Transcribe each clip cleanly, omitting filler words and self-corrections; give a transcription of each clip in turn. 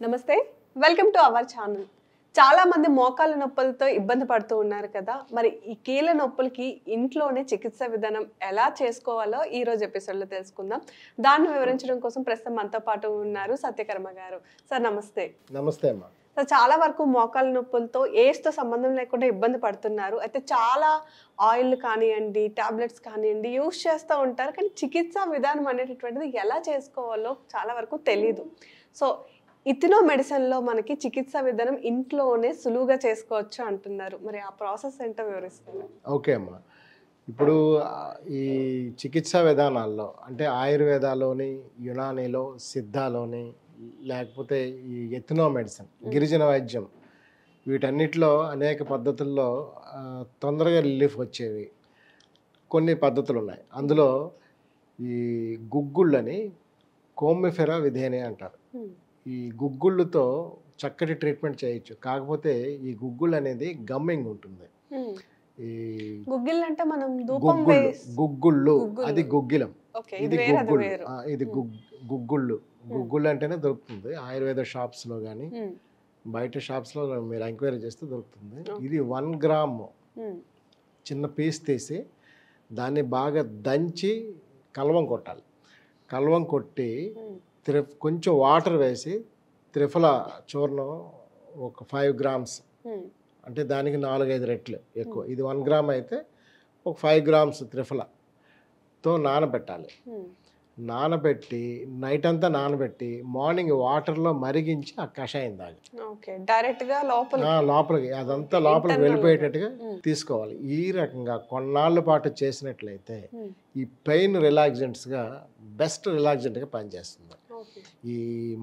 నమస్తే welcome to our channel. చాలా మంది మోకాళ్ళ నొప్పులతో ఇబ్బంది పడుతూ ఉన్నారు కదా. మరి ఈ కీళ్ళ నొప్పులకి ఇంట్లోనే చికిత్స విధానం ఎలా చేసుకోవాలో ఈ రోజు ఎపిసోడ్లో తెలుసుకుందాం. దాన్ని వివరించడం కోసం ప్రస్తుతం మనతో పాటు ఉన్నారు సత్యకర్మ గారు. సార్ నమస్తే. నమస్తే అమ్మా. సో చాలా వరకు మోకాళ్ళ నొప్పులతో ఏజ్తో సంబంధం లేకుండా ఇబ్బంది పడుతున్నారు. అయితే చాలా ఆయిల్ కానివ్వండి, టాబ్లెట్స్ కానివ్వండి యూస్ చేస్తూ ఉంటారు. కానీ చికిత్సా విధానం అనేటటువంటిది ఎలా చేసుకోవాలో చాలా వరకు తెలీదు. సో ఇథినో మెడిసిన్లో మనకి చికిత్సా విధానం ఇంట్లోనే సులువుగా చేసుకోవచ్చు అంటున్నారు. మరి ఆ ప్రాసెస్ ఏంటో వివరిస్తారు. ఓకే అమ్మా. ఇప్పుడు ఈ చికిత్సా విధానాల్లో అంటే ఆయుర్వేదాలోని, యునానీలో, సిద్ధాలోని, లేకపోతే ఈ ఎథినో మెడిసిన్, గిరిజన వైద్యం, వీటన్నిటిలో అనేక పద్ధతుల్లో తొందరగా రిలీఫ్ వచ్చేవి కొన్ని పద్ధతులు ఉన్నాయి. అందులో ఈ గుగ్గుళ్ళని కోమ్మిఫెరా విధేనే అంటారు. ఈ గుగ్గుళ్ళతో చక్కటి ట్రీట్మెంట్ చేయొచ్చు. కాకపోతే ఈ గుగ్గుళ్ళు అనేది గమ్మింగ్ ఉంటుంది. ఈ గుగ్గిళ్ళు అంటే మనం గుగ్గుళ్ళు అది గుగ్గిలం, ఇది గుగ్గుళ్ళు, ఇది గుగ్గుళ్ళు. గుగ్గుళ్ళు అంటేనే దొరుకుతుంది ఆయుర్వేద షాప్స్లో కానీ బయట షాప్స్లో మీరు ఎంక్వైరీ చేస్తే దొరుకుతుంది. ఇది 1 గ్రామ్ చిన్న పీస్ తీసి దాన్ని బాగా దంచి కలవం కొట్టాలి. కలవం కొట్టి కొంచెం వాటర్ వేసి త్రిఫల చూర్ణం ఒక 5 గ్రామ్స్, అంటే దానికి 4-5 రెట్లు ఎక్కువ. ఇది 1 గ్రామ్ అయితే ఒక 5 గ్రామ్స్ త్రిఫలతో నానబెట్టాలి. నానబెట్టి నైట్ అంతా నానబెట్టి మార్నింగ్ వాటర్లో మరిగించి ఆ కషాయం తాగి లోపలికి అదంతా లోపలికి వెళ్ళిపోయేటట్టుగా తీసుకోవాలి. ఈ రకంగా కొన్నాళ్ళ పాటు చేసినట్లయితే ఈ పెయిన్ రిలాక్సెంట్స్గా బెస్ట్ రిలాక్సెంట్గా పనిచేస్తుంది. ఈ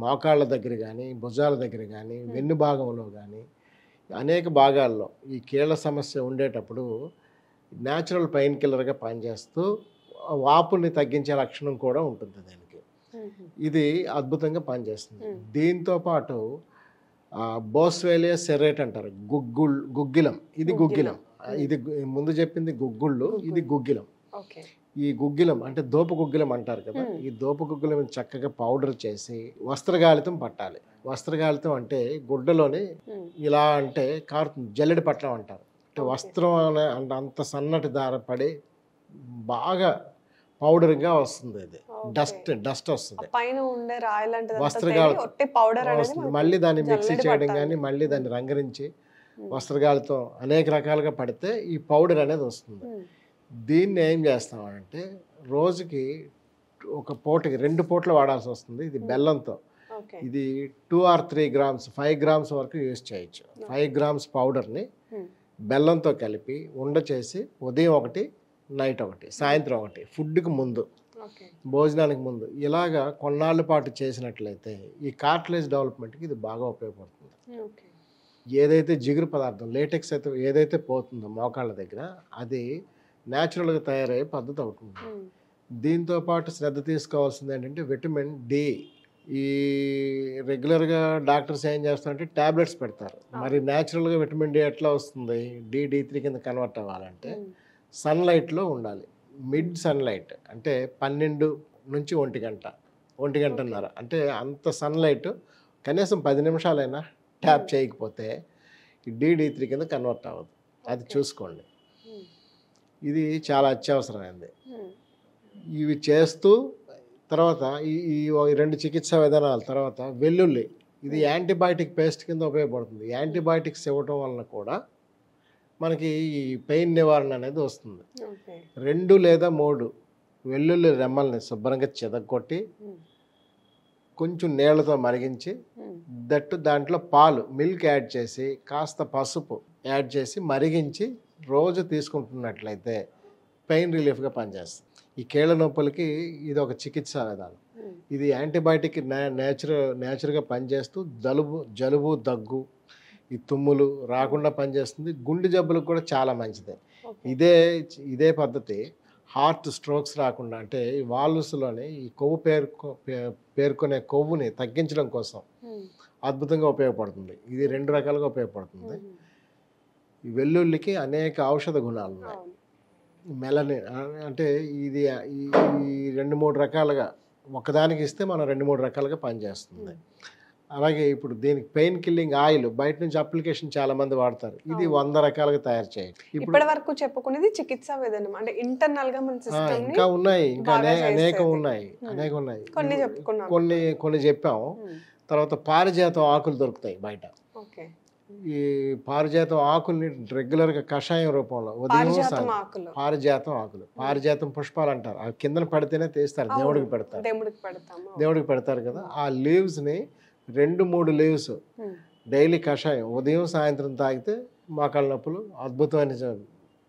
మోకాళ్ళ దగ్గర కానీ, భుజాల దగ్గర కానీ, వెన్ను భాగంలో కానీ అనేక భాగాల్లో ఈ కీళ్ళ సమస్య ఉండేటప్పుడు న్యాచురల్ పెయిన్ కిల్లర్గా పనిచేస్తూ వాపుని తగ్గించే లక్షణం కూడా ఉంటుంది దీనికి. ఇది అద్భుతంగా పనిచేస్తుంది. దీంతో పాటు బోస్వేలియా సెరేట్ అంటారు, గుగ్గిలం. ఇది గుగ్గిలం. ఇది ముందు చెప్పింది గుగ్గుళ్ళు, ఇది గుగ్గిలం. ఈ గుగ్గిలం అంటే దోపు గుగ్గిలం అంటారు కదా. ఈ దోపు గుగ్గిలం చక్కగా పౌడర్ చేసి వస్త్రగాళితం పట్టాలి. వస్త్రగాళితం అంటే గుడ్డలోని ఇలా అంటే కారుతుంది, జల్లెడి పట్టడం అంటారు. అంటే వస్త్రం అంటే అంత సన్నటి దార పడి బాగా పౌడర్గా వస్తుంది. ఇది డస్ట్ వస్తుంది, వస్త్రగాళితం వస్తుంది. మళ్ళీ దాన్ని మిక్సీ చేయడం కానీ మళ్ళీ దాన్ని రంగరించి వస్త్రగాళితం అనేక రకాలుగా పడితే ఈ పౌడర్ అనేది వస్తుంది. దీన్ని ఏం చేస్తామంటే రోజుకి ఒక పూటకి 2 పూటలు వాడాల్సి వస్తుంది. ఇది బెల్లంతో. ఇది 2 or 3 గ్రామ్స్ 5 గ్రామ్స్ వరకు యూజ్ చేయొచ్చు. 5 గ్రామ్స్ పౌడర్ని బెల్లంతో కలిపి ఉండ చేసి ఉదయం ఒకటి, నైట్ ఒకటి, సాయంత్రం ఒకటి, ఫుడ్కి ముందు, భోజనానికి ముందు ఇలాగా కొన్నాళ్ళ పాటు చేసినట్లయితే ఈ కార్టిలేజ్ డెవలప్మెంట్కి ఇది బాగా ఉపయోగపడుతుంది. ఏదైతే జిగురు పదార్థం లేటెక్స్ అయితే ఏదైతే పోతుందో మోకాళ్ళ దగ్గర అది న్యాచురల్గా తయారయ్యే పద్ధతి అవుతుంది. దీంతో పాటు శ్రద్ధ తీసుకోవాల్సింది ఏంటంటే విటమిన్ డి. ఈ రెగ్యులర్గా డాక్టర్స్ ఏం చేస్తారంటే ట్యాబ్లెట్స్ పెడతారు. మరి న్యాచురల్గా విటమిన్ డి ఎట్లా వస్తుంది? D3 కింద కన్వర్ట్ అవ్వాలంటే సన్లైట్లో ఉండాలి. మిడ్ సన్లైట్ అంటే 12 నుంచి 1 గంట, 1 గంటన్నర, అంటే అంత సన్లైట్ కనీసం 10 నిమిషాలైనా ట్యాప్ చేయకపోతే ఈ D3 కింద కన్వర్ట్ అవ్వదు. అది చూసుకోండి. ఇది చాలా అత్యవసరమైనది. ఇవి చేస్తూ తర్వాత ఈ 2 చికిత్సా విధానాల తర్వాత వెల్లుల్లి, ఇది యాంటీబయాటిక్ పేస్ట్ కింద ఉపయోగపడుతుంది. యాంటీబయాటిక్స్ ఇవ్వటం వలన కూడా మనకి ఈ పెయిన్ నివారణ అనేది వస్తుంది. 2 లేదా 3 వెల్లుల్లి రెమ్మల్ని శుభ్రంగా చెదగొట్టి కొంచెం నీళ్లతో మరిగించి దాంట్లో పాలు, మిల్క్ యాడ్ చేసి కాస్త పసుపు యాడ్ చేసి మరిగించి రోజు తీసుకుంటున్నట్లయితే పెయిన్ రిలీఫ్గా పనిచేస్తుంది. ఈ కీళ్ళ నొప్పులకి ఇది ఒక చికిత్సా విధానం. ఇది యాంటీబయాటిక్ నేచురల్గా పనిచేస్తూ జలుబు, దగ్గు, ఈ తుమ్ములు రాకుండా పనిచేస్తుంది. గుండె జబ్బులకు కూడా చాలా మంచిది. ఇదే పద్ధతి హార్ట్ స్ట్రోక్స్ రాకుండా, అంటే ఈ వాల్వ్స్లోని ఈ కొవ్వు పేర్కొనే కొవ్వుని తగ్గించడం కోసం అద్భుతంగా ఉపయోగపడుతుంది. ఇది 2 రకాలుగా ఉపయోగపడుతుంది. ఈ వెల్లుల్లికి అనేక ఔషధ గుణాలు ఉన్నాయి. మెలనిన్ అంటే ఇది ఈ 2-3 రకాలుగా ఒకదానికి ఇస్తే మనం 2-3 రకాలుగా పనిచేస్తుంది. అలాగే ఇప్పుడు దీనికి పెయిన్ కిల్లింగ్ ఆయిల్ బయట నుంచి అప్లికేషన్ చాలా మంది వాడతారు. ఇది 100 రకాలుగా తయారు చేయొచ్చు. ఇప్పటి వరకు చెప్పుకునేది చికిత్సా విధానం, అంటే ఇంటర్నల్ గా మన సిస్టమ్ ఇంకా ఉన్నాయి, ఇంకా బాగా అనేకం చేసేది. ఉన్నాయి. కొన్ని చెప్పుకున్నాం. కొన్ని చెప్పాము. తర్వాత పారిజాతం ఆకులు దొరుకుతాయి బయట. ఓకే. ఈ పారిజాతం ఆకుల్ని రెగ్యులర్గా కషాయం రూపంలో ఉదయం పారిజాతం సాయంత్రం ఆకులు, పారిజాతం పుష్పాలు అంటారు. ఆ కిందన పడితేనే తీస్తారు, దేవుడికి పెడతారు. దేవుడికి పెడతాము. దేవుడికి పెడతారు కదా. ఆ లీవ్స్ని 2-3 లీవ్స్ డైలీ కషాయం ఉదయం సాయంత్రం తాగితే మోకాళ్ళ నొప్పులు అద్భుతమైన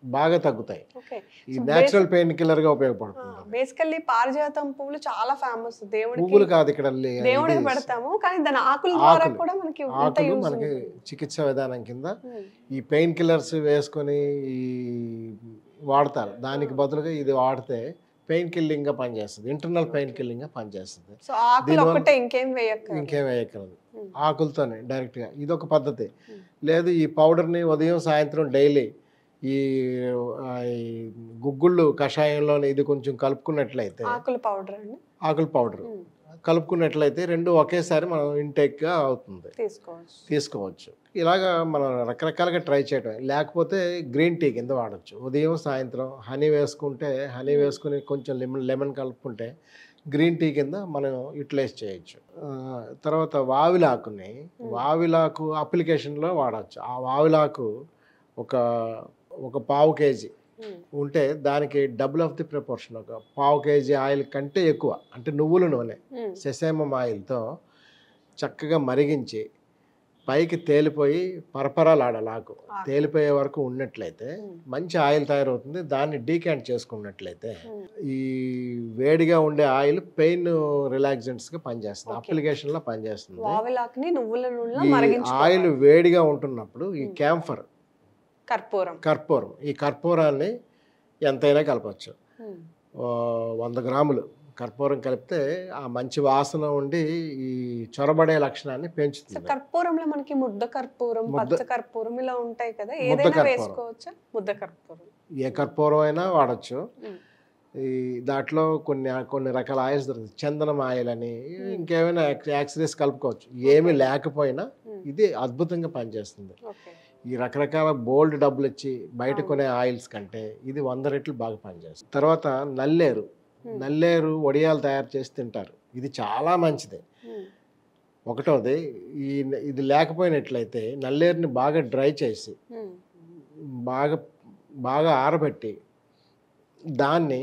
బాగా తగ్గుతాయి. ఓకే. ఈ నేచురల్ పెయిన్ కిల్లర్ గా ఉపయోగపడుతుంది. బేసికల్లీ పారిజాతం పువ్వులు చాలా ఫేమస్. పువ్వులు కాదు ఇక్కడ, దేవుడికి పెడతాము, కానీ దాని ఆకుల ద్వారా కూడా మనకి ఇంత ఆకులు యూజ్ మనకి చికిత్స విధానం కింద ఈ పెయిన్ కిల్లర్స్ వేసుకొని ఈ వాడతారు. దానికి బదులుగా ఇది వాడితే పెయిన్ కిల్లింగ్ గా పనిచేస్తుంది, ఇంటర్నల్ పెయిన్ కిల్లింగ్ గా పనిచేస్తుంది. సో ఆకులు ఒకటే, ఇంకేం వేయక్కర్లేదు, ఆకులతోనే డైరెక్ట్ గా. ఇదొక పద్ధతి. లేదు ఈ పౌడర్ని ఉదయం సాయంత్రం డైలీ ఈ గుగ్గుళ్ళు కషాయంలోనే ఇది కొంచెం కలుపుకున్నట్లయితే, ఆకుల పౌడర్ కలుపుకున్నట్లయితే రెండు ఒకేసారి మనం ఇంటేక్గా అవుతుంది, తీసుకోవచ్చు. ఇలాగా మనం రకరకాలుగా ట్రై చేయడం. లేకపోతే గ్రీన్ టీ కింద వాడచ్చు. ఉదయం సాయంత్రం హనీ వేసుకుని కొంచెం లెమన్ కలుపుకుంటే గ్రీన్ టీ కింద మనం యూటిలైజ్ చేయొచ్చు. తర్వాత వావిలాకు అప్లికేషన్లో వాడచ్చు. ఆ వావిలాకు ఒక పావు కేజీ ఉంటే దానికి డబుల్ ఆఫ్ ది ప్రపోర్షన్, ఒక పావు కేజీ ఆయిల్ కంటే ఎక్కువ, అంటే నువ్వుల నూనె సెసేమం ఆయిల్తో చక్కగా మరిగించి పైకి తేలిపోయి పరపరాలు ఆడలాకు తేలిపోయే వరకు ఉన్నట్లయితే మంచి ఆయిల్ తయారవుతుంది. దాన్ని డీక్యాంట్ చేసుకున్నట్లయితే ఈ వేడిగా ఉండే ఆయిల్ పెయిన్ రిలాక్సెంట్స్గా పనిచేస్తుంది, అప్లికేషన్లో పనిచేస్తుంది. ఆయిల్ వేడిగా ఉంటున్నప్పుడు ఈ కర్పూరం ఈ కర్పూరాన్ని ఎంతైనా కలపచ్చు. 100 గ్రాములు కర్పూరం కలిపితే ఆ మంచి వాసన ఉండి ఈ చొరబడే లక్షణాన్ని పెంచుతుంది. కర్పూరంలో మనకి ముద్ద కర్పూరం, పచ్చ కర్పూరం ఇలా ఉంటాయి కదా, ఏదైనా వేసుకోవచ్చా? ముద్ద కర్పూరం ఏ కర్పూరం అయినా వాడచ్చు. ఈ దాంట్లో కొన్ని రకాల ఆయిల్స్ దొరుకుతాయి. చందనం ఆయిల్ అని, ఇంకేమైనా యాక్సరీస్ కలుపుకోవచ్చు. ఏమీ లేకపోయినా ఇది అద్భుతంగా పనిచేస్తుంది. ఈ రకరకాల బోల్డ్ డబ్బులు ఇచ్చి బయట కొనే ఆయిల్స్ కంటే ఇది 100 రెట్లు బాగా పనిచేస్తుంది. తర్వాత నల్లేరు వడియాలు తయారు చేసి తింటారు. ఇది చాలా మంచిది. ఒకటోది, ఇది లేకపోయినట్లయితే నల్లేరుని బాగా డ్రై చేసి బాగా ఆరబెట్టి దాన్ని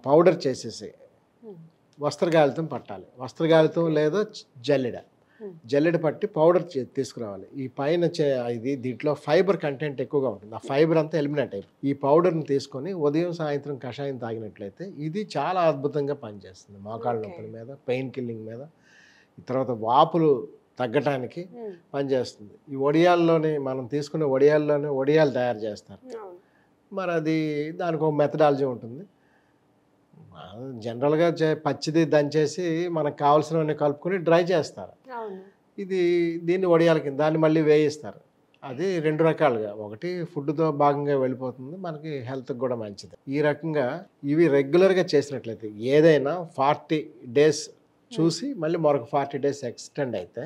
పౌడర్ చేసేసి వస్త్రగాలితం పట్టాలి. వస్త్రగాలితం లేదా జల్లెడ పట్టి పౌడర్ తీసుకురావాలి. ఈ పైన దీంట్లో ఫైబర్ కంటెంట్ ఎక్కువగా ఉంటుంది. ఆ ఫైబర్ అంతా ఎలిమినేట్ అయిపోయి ఈ పౌడర్ని తీసుకొని ఉదయం సాయంత్రం కషాయం తాగినట్లయితే ఇది చాలా అద్భుతంగా పనిచేస్తుంది మోకాళ్ళ నొప్పుల మీద, పెయిన్ కిల్లింగ్ మీద. తర్వాత వాపులు తగ్గటానికి పనిచేస్తుంది. ఈ మనం తీసుకునే వడియాలు తయారు చేస్తారు. మరి దానికి ఒక మెథడాలజీ ఉంటుంది. జనరల్గా పచ్చిది దంచేసి మనకు కావాల్సినవన్నీ కలుపుకొని డ్రై చేస్తారు. దీన్ని వడియాల కింద దాన్ని మళ్ళీ వేయిస్తారు. అది 2 రకాలుగా, ఒకటి ఫుడ్తో భాగంగా వెళ్ళిపోతుంది, మనకి హెల్త్కి కూడా మంచిది. ఈ రకంగా ఇవి రెగ్యులర్గా చేసినట్లయితే ఏదైనా 40 డేస్ చూసి మళ్ళీ మరొక 40 డేస్ ఎక్స్టెండ్ అయితే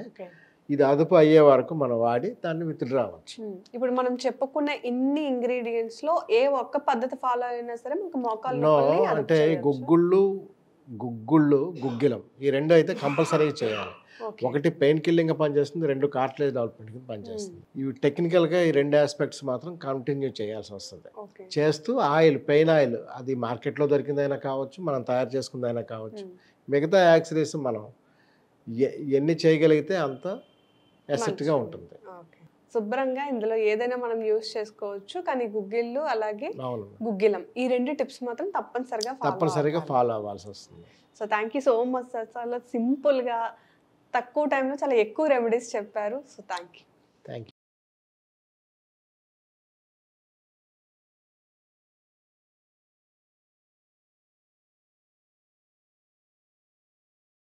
ఇది అదుపు అయ్యే వరకు మనం వాడి దాన్ని విత్డ్రా అవ్వచ్చు. ఇప్పుడు మనం చెప్పుకున్న ఇన్ని ఇంగ్రీడియంట్స్ లో ఏ ఒక్క పద్ధతి ఫాలో అయినా సరే మనకు మోకాలు అంటే గుగ్గిలం ఈ 2 అయితే కంపల్సరీగా చేయాలి. ఒకటి పెయిన్ కిల్లింగ్ గా పనిచేస్తుంది, 2 కార్టిలేజ్ డెవలప్మెంట్ గా పనిచేస్తుంది. ఇవి టెక్నికల్ గా ఈ 2 ఆస్పెక్ట్స్ మాత్రం కంటిన్యూ చేయాల్సి వస్తుంది. చేస్తూ పెయిన్ ఆయిల్ అది మార్కెట్లో దొరికిందైనా కావచ్చు, మనం తయారు చేసుకుందైనా కావచ్చు. మిగతా యాక్సరీస్ మనం ఎన్ని చేయగలిగితే అంత ఎసెట్గా ఉంటుంది. శుభ్రంగా ఇందులో ఏదైనా మనం యూజ్ చేసుకోవచ్చు. కానీ గుగ్గిళ్ళు అలాగే గుగ్గిలం ఈ 2 టిప్స్ మాత్రం తప్పనిసరిగా ఫాలో అవ్వాల్సి వస్తుంది. So thank you so much sir. చాలా సింపుల్గా తక్కువ టైంలో చాలా ఎక్కువ రెమెడీస్ చెప్పారు. So thank you.